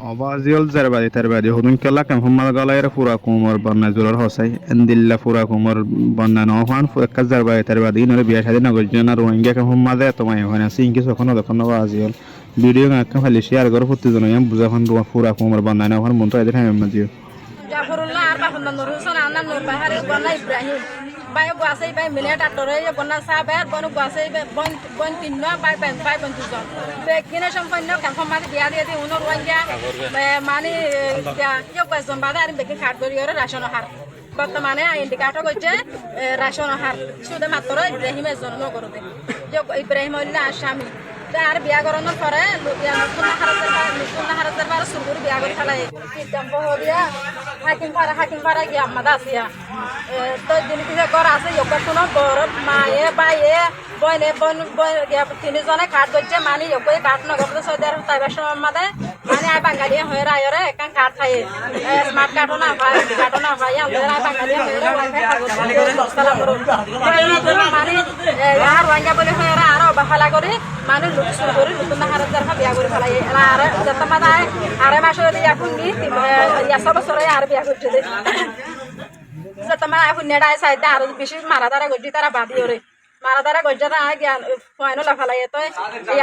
Obaziyol zerbadi terbadi hudun kella kam hummal galayra fura kumor banna zulor hosai endilla fura kumor banna no fan fu ekka zerbadi terbadi inore biya shadi nagol jena rohingya kam hummade tomay hona sinki sokono dokono baziyol video ngakam khali share gor futti jono yam buza fan fura kumor banna no fan munto edir hamem majiyo Jafarullah arba hunna nur husan anna nur bahari banna Ibrahim bay guasai bay minute atore banna saber bonu guasai bon tinno bay bon tujon be kine sampanno kam famade biya diye unor wanja মানে yo question bada আর বেকি কাট করি ওর ration হার বর্তমানে indicator করছে ration হার শুধু মাত্র ইব্রাহিমের জন্য করবে যে ইব্রাহিম হইলে আসামি আর বিয়া করানোর পরে নতুন হারাতের বার শুরু করে বিয়া করে ফেলাই হবিয়া হাকিম পাড়া গিয়ে আমাদের আসিয়া তো জিনিস ঘর আছে ইয়োগা কোনো বড় মায়ে বাইয়ে বইনে তিনজনে কাঠ করছে মানে ইয়োগা কাঠ নগর সৌদি আরব তাইবার সময় আমাদের মানে আই বাঙালি হয়ে রায়রে একান কাঠ খাইয়ে স্মার্ট কাঠও না পাই আমাদের আই বাঙালি হয়ে মানে আর বাঙ্গা বলে হয়ে আরো অবহেলা করে মানে লোক শুরু করে নতুন হারার বিয়া করে ফেলাই আর যত মাথায় আড়াই মাস এখন নি 100 বছরে আর বিয়া করছে যত মানে এখন নেড়ায় সাইডে আরো বেশি মারা তারা গজি তারা বাদি ওরে মারা তারা গজি তারা জ্ঞান ফাইনো লাফালাই তো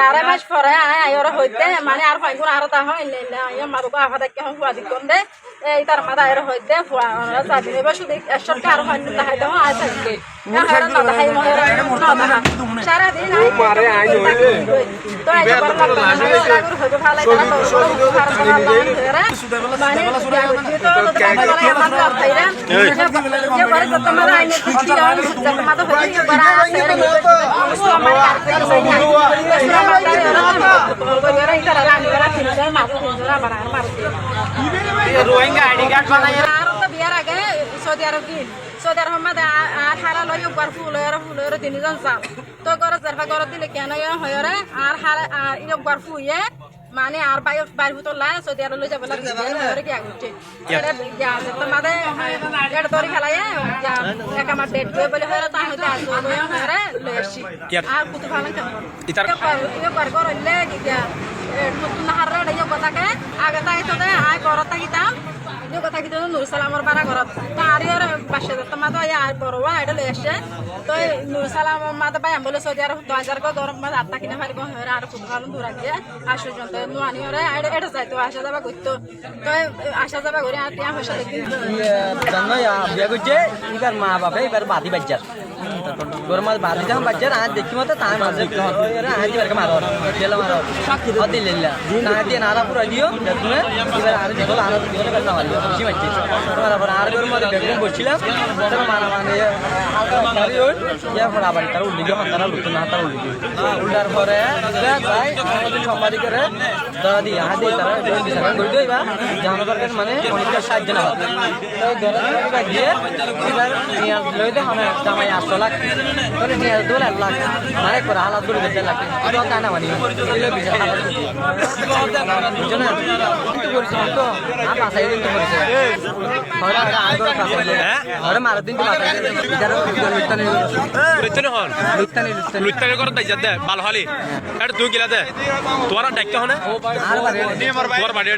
আড়াই মাস পরে আয় হইতে মানে আর ফাইন আর তা হয় না মারুক আফা দেখে হন ফুয়া দিকন দে এই তার মাথা এর হইতে ফুয়া চাবি নেবে শুধু একশোটা আর ফাইন দেখাই দেবো আয় থাকবে সারাদিন তো বিয়ার আগে সৌদি আরব সৌদি আরব মধ্যে আর হারা লই একবার ফুলের তিনজন চাল তো গরজ জারফা গরজ দিলে কেন হয় রে আর হারা একবার ফুয়ে মানে আর বাইর ভিতর লাই সৌদি আরব লই যাবে লাগে কি আগুছে তোমাদের এটা ধরে খেলাই এক আমার ডেট দিয়ে বলে হয় তা হইতে আসবে রে লই আসি আর কত ভালো কেমন একবার করলে নতুন হারে এটা কথাকে আগে তাই তো আয় করত থাকিতাম কথা কিন্তু নুর সালামর বাড়া ঘর আর বাসে তোমাদের আর বড় এটা লই আসছে তো নুর সালাম মাতে পাই বলে সৌদি আরব 2000 গরম মাঝে আটটা কিনে পারি আর খুব ভালো দূর আগে আসো যত নুয়ানি ওরা এটা যাইতো আসা যাবা করতো তো আসা যাবা করে আর টিয়া পয়সা দেখি জানো বিয়া করছে এবার মা বাপে এবার বাদি বাচ্চার গরম মাছ বাদি যখন বাচ্চার আর দেখি মতো তাই মাছ দেখতে হবে আজ এবার মারো তেল মারো দিল্লা না দিয়ে নারা পুরো দিও তুমি এবার আর দেখো আর দিও না মারলো খুশি মারছি তোমার আবার আর গরম মাছ বেগুন বলছিলাম মারা মানে গাড়ি ওই ইয়া পড়া বাড়ি তার উল্লি যখন তারা লুটন না তার উল্লি উল্টার পরে যাই আমাদের সম্পাদি করে ধরা দিয়ে হাতে তারা বিচার করে দিই বা জানাবার মানে অনেকটা সাহায্য না তো ধরা দিয়ে এবার নিয়ে লই দে আমরা জামাই 8 লাখ করে নিয়ে 2 লাখ মানে করে হালাত করে দিতে লাগে এটা না মানে এলে বিচার হালাত বুঝনা কিন্তু বলছি তো আ পাশাই দিতে বলছে ওরা আগর পাশাই ওরা মার দিন পাশাই বিচার লুটতানি লুটতানি করে তাই যাতে ভালো হলি এটা তুই গিলা দে তোরা ডাক্তার হনে আর বাড়ি তোর বাড়ি